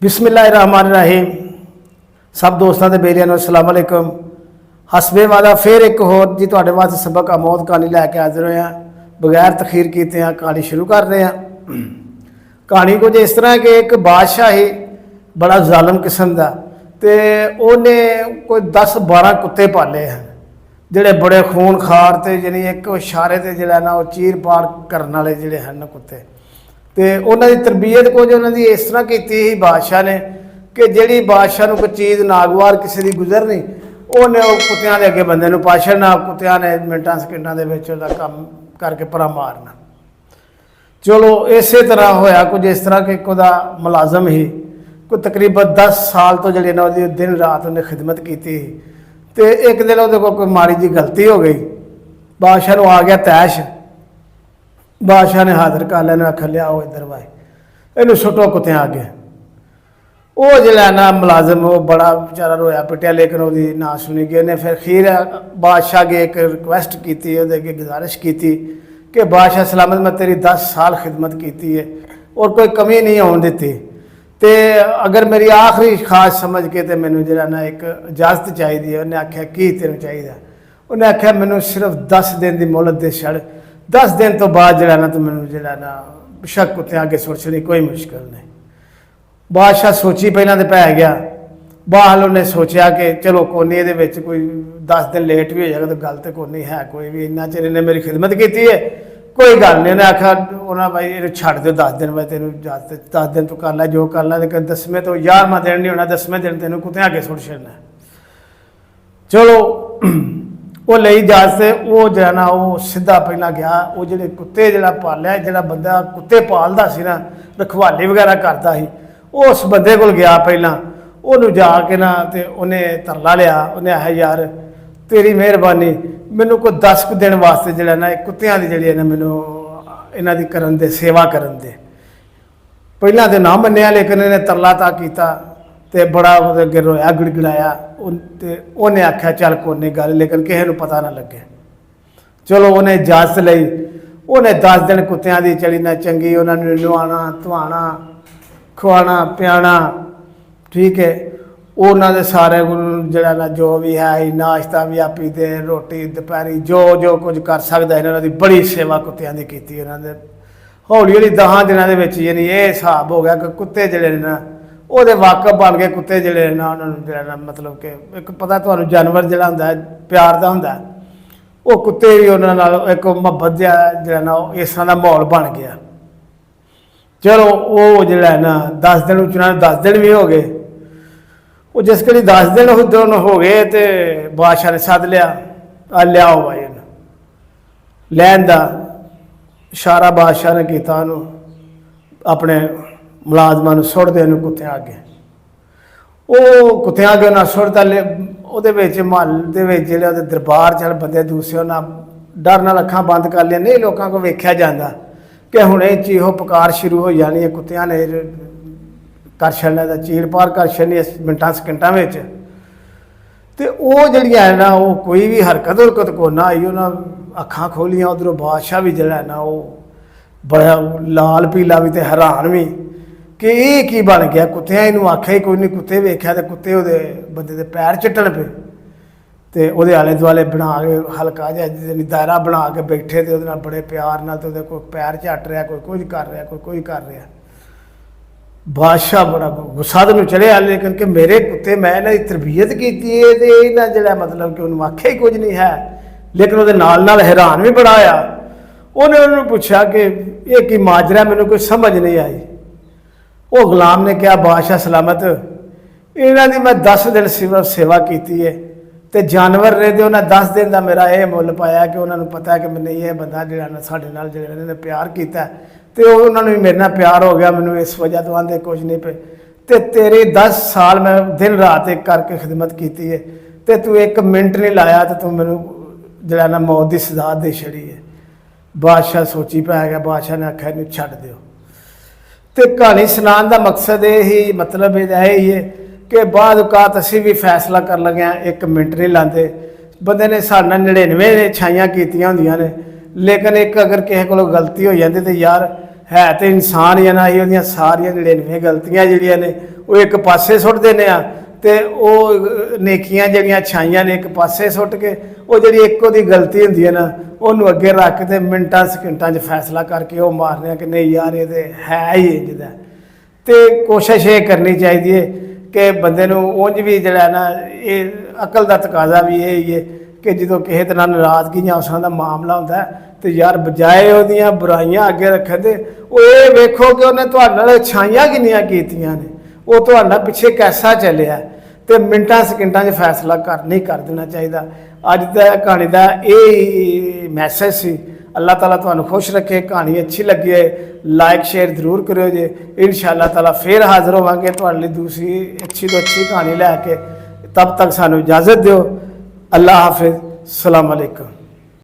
बिस्मिल्लाहिर्रहमानिर्रहीम। सब दोस्तों के बेलियां नूं अस्सलाम वालेकुम। हसबे वाला फिर एक होर जी तुहाडे वास्ते सबक आमोद कहानी लैके हाजिर होए हैं। बगैर तखीर कीते कहानी शुरू कर रहे हैं। कहानी कुछ इस तरह कि एक बादशाह ही बड़ा जालम किस्म का, तो उन्हें कोई 10-12 कुत्ते पाले हैं जिहड़े बड़े खून खार ते यानी एक इशारे ते जिहड़ा ना चीर पार करने वाले जिहड़े हैं कुत्ते। तो उन्होंने तरबीयत कुछ उन्होंने इस तरह की ही बादशाह ने कि जी बादशाह को कोई चीज़ नागवार किसी की गुजरनी उन्हें कुत्तियां के अगे बंदे पाँ छड़ना, कुत्तियां ने मिनटा सकेंडा के काम करके परा मारना। चलो इस तरह होया कुछ इस तरह कि एक मुलाजम ही कोई तकरीबन 10 साल तो जी ना दिन रात उन्हें खिदमत की। तो एक दिन वो कोई माड़ी जी गलती हो गई, बादशाह को आ गया तैश। बादशाह ने हाजिर कर लिया, आख लिया आओ इधर वाए इनू सुटो कुत्ते आगे। वो जो ना मुलाजम वो बड़ा बेचारा रोया पिटिया, लेकिन वो ना सुनी गई। उन्हें फिर खीर बादशाह अगे एक रिक्वेस्ट की, अगे गुजारिश की कि बादशाह सलामत मैं तेरी 10 साल खिदमत की है और कोई कमी नहीं आने दी, तो अगर मेरी आखिरी खास समझ के तो मैनू जो ना एक इजाजत चाहिए। उन्हें आख्या की तेन चाहिए? उन्हें आख्या मैनू सिर्फ 10 दिन की मोहलत दे छड़, 10 दिन तो बाद जो ना तो मैनू जो ना शक कुत्ते अगे सुट छड़ी, कोई मुश्किल नहीं। बादशाह सोची पहला तो पै गया। बाहर उन्हें सोचा कि चलो कोई ये कोई 10 दिन लेट भी हो जाएगा तो गल तो कोई है, कोई भी इन्ना चिर इन्हें मेरी खिदमत की है, कोई गल नहीं। उन्हें आखा उन्हें भाई ये छड़ दो 10 दिन, भाई तेन 10 दिन तो कर ला जो कर ला, लेकिन 10वें तो 11वां दिन नहीं होना, 10वें दिन तेन कुत्ते अगे सुट छड़ना। चलो वो ले इजाजत, वो जो ना वो सीधा पहला गया। वो जो कुत्ते जो पालिया, जो बंदा कुत्ते पालता सी ना, रखवाली वगैरह करता ही, उस बंदे को गया पहला। उन्होंने जाके ना तो उन्हें तरला लिया। उन्हें आया यार तेरी मेहरबानी, मैनू कोई 10 दिन वास्ते जो ना कुत्तियां की जी ना मैनू इन्हों की करन दे, सेवा करन दे। पहला तो ना मनिया, लेकिन इन्हें तरला ता किया तो बड़ा अगे रोया गिड़गिड़ाया। उन्हें आख्या चल कोई गल, लेकिन किसी को पता ना लगे। चलो उन्हें इजाजत ली। उन्हें 10 दिन कुत्तियां की चली ना चंगी, उन्होंने नवाना धवाना खुआना पियाना, ठीक है। उन्होंने सारे जरा ना जो भी है नाश्ता भी आपी दे, रोटी दोपहरी जो जो कुछ कर सकता है, इन्होंने बड़ी सेवा कुत्तियां की की। उन्होंने हौली हौली 10 दिनों के यानी ये हिसाब हो गया कि कुत्ते जड़े ना वो वाकफ बन गए। कुत्ते जड़े ना उन्होंने जरा मतलब कि एक पता तो जानवर जरा होंगे प्यार का होंगे, वो कुत्ते भी उन्होंने एक मुहब्बत जरा ना इस तरह का माहौल बन गया। चलो वो जड़ा ना 10 दिन उन्होंने 10 दिन भी हो गए। वो जिस कड़ी 10 दिन हो गए तो बादशाह ने सद लिया, लियाओ भाई लैन का इशारा बादशाह ने किया। अपने मुलाजमान सुट दे कुत्ते अगे। वो कुत्ते अगे उन्हें सुटता वो महल के दरबार चल बंदे दूसरे उन्हें डर नाल अखां बंद कर लिया। नहीं लोगों को वेख्या जाता कि हुणे चीहो पुकार शुरू हो जानी है, कुत्तियां ने कर छड़ना, चीर पार कर छड़नी मिनटा सकेंटा में। तो वो जड़ियाँ है ना वो कोई भी हरकत हुरकत को ना आई। उन्हें अखां खोलियां, उधरों बादशाह भी जड़ा है ना वो बड़ा लाल पीला भी तो हैरान भी कि ये की बन गया। कुत्तियां इनू आख्या ही कोई नहीं, कुत्ते वेख्या तो कुत्ते वो बंदे के पैर चट्टन पे, तो वो आले दुआले बना के हल्का जहा दायरा बना के बैठे, तो बड़े प्यार न तो कोई पैर झट रहा, कोई कुछ कर रहा, कोई कर रहा। बादशाह बड़ा गुस्सा तो चढ़िया, लेकिन कि मेरे कुत्ते मैं इन्हों की तरबीयत की जरा मतलब कि उन्होंने आख्या ही कुछ नहीं है, लेकिन वो नाल हैरान भी बड़ा आया। उन्हें उन्होंने पूछा कि ये की माजरा, मैनू कोई समझ नहीं आई। वो गुलाम ने कहा बादशाह सलामत, इन्हों की मैं 10 दिन सिर्फ सेवा की है, तो जानवर ने तो उन्हें 10 दिन का मेरा ये मुल पाया कि उन्होंने पता है कि मैंने ये बंदा जो साढ़े नाल जो इन्होंने प्यार किया, तो उन्होंने भी मेरे नाल प्यार हो गया। मैनू इस वजह तो आते कुछ नहीं पे, तो तेरे 10 साल मैं दिन रात एक करके खिदमत की है, तो तू 1 मिनट नहीं लाया तो तू मैनू जरा ना मौत की सजा दे छड़ी है। बादशाह सोची पै गया। बादशाह ने आख्या इनू छड्ड दिओ। तो कहानी सुनाने का मकसद यही मतलब यही है कि बाद औकात असी भी फैसला कर लगे 1 मिनट नहीं लाते। बंदे ने साढ़े 99 छाइयां कीतियां होंदियां ने, लेकिन एक अगर किसी को गलती हो जाती तो यार ਹੈ ਤੇ ਇਨਸਾਨ ਹੀ ਆ ਨਾ, ਹੀ ਉਹਦੀਆਂ ਸਾਰੀਆਂ 99 ਗਲਤੀਆਂ ਜਿਹੜੀਆਂ ਨੇ ਉਹ ਇੱਕ ਪਾਸੇ ਸੁੱਟ ਦਿੰਦੇ ਆ, ਤੇ ਉਹ ਨੇਕੀਆਂ ਜਿਹੜੀਆਂ ਛਾਈਆਂ ਨੇ ਇੱਕ ਪਾਸੇ ਸੁੱਟ ਕੇ ਉਹ ਜਿਹੜੀ ਇੱਕ ਉਹਦੀ ਗਲਤੀ ਹੁੰਦੀ ਹੈ ਨਾ ਉਹਨੂੰ ਅੱਗੇ ਰੱਖ ਤੇ ਮਿੰਟਾਂ ਸਕਿੰਟਾਂ 'ਚ ਫੈਸਲਾ ਕਰਕੇ ਉਹ ਮਾਰਨੇ ਆ ਕਿ ਨਹੀਂ ਯਾਰ ਇਹ ਤੇ ਹੈ ਹੀ ਇੰਝ ਦਾ। ਤੇ ਕੋਸ਼ਿਸ਼ ਇਹ ਕਰਨੀ ਚਾਹੀਦੀ ਹੈ ਕਿ ਬੰਦੇ ਨੂੰ ਉਂਝ ਵੀ ਜਿਹੜਾ ਨਾ ਇਹ ਅਕਲ ਦਾ ਤਕਾਜ਼ਾ ਵੀ ਇਹ ਹੀ ਹੈ ਕਿ ਜਦੋਂ ਕਿਸੇ ਤਰ੍ਹਾਂ ਨਾਰਾਜ਼ਗੀ ਜਾਂ ਉਸ ਤਰ੍ਹਾਂ ਦਾ ਮਾਮਲਾ ਹੁੰਦਾ ਤੇ ਯਾਰ ਬਜਾਏ ਉਹਦੀਆਂ ਬੁਰਾਈਆਂ ਅੱਗੇ ਰੱਖਣ ਦੇ ਉਹ ਇਹ ਵੇਖੋ ਕਿ ਉਹਨੇ ਤੁਹਾਡੇ ਨਾਲ ਛਾਈਆਂ ਕਿੰਨੀਆਂ ਕੀਤੀਆਂ ਨੇ, ਉਹ ਤੁਹਾਡਾ ਪਿੱਛੇ ਕੈਸਾ ਚੱਲਿਆ, ਤੇ ਮਿੰਟਾਂ ਸਕਿੰਟਾਂ 'ਚ ਫੈਸਲਾ ਨਹੀਂ ਕਰ ਦੇਣਾ ਚਾਹੀਦਾ। ਅੱਜ ਦਾ ਕਹਾਣੀ ਦਾ ਇਹ ਮੈਸੇਜ ਸੀ। ਅੱਲਾਹ ਤਾਲਾ ਤੁਹਾਨੂੰ ਖੁਸ਼ ਰੱਖੇ। ਕਹਾਣੀ ਅੱਛੀ ਲੱਗੀ ਹੈ ਲਾइक शेयर ਜ਼ਰੂਰ ਕਰਿਓ ਜੇ। इंशाअल्लाह ताला फिर हाजिर होवांगे ਤੁਹਾਡੇ ਲਈ ਦੂਸਰੀ ਅੱਛੀ ਤੋਂ ਅੱਛੀ ਕਹਾਣੀ ਲੈ ਕੇ। तब तक सानू इजाज़त दियो। अल्लाह हाफिज़। अस्सलाम वालेकुम।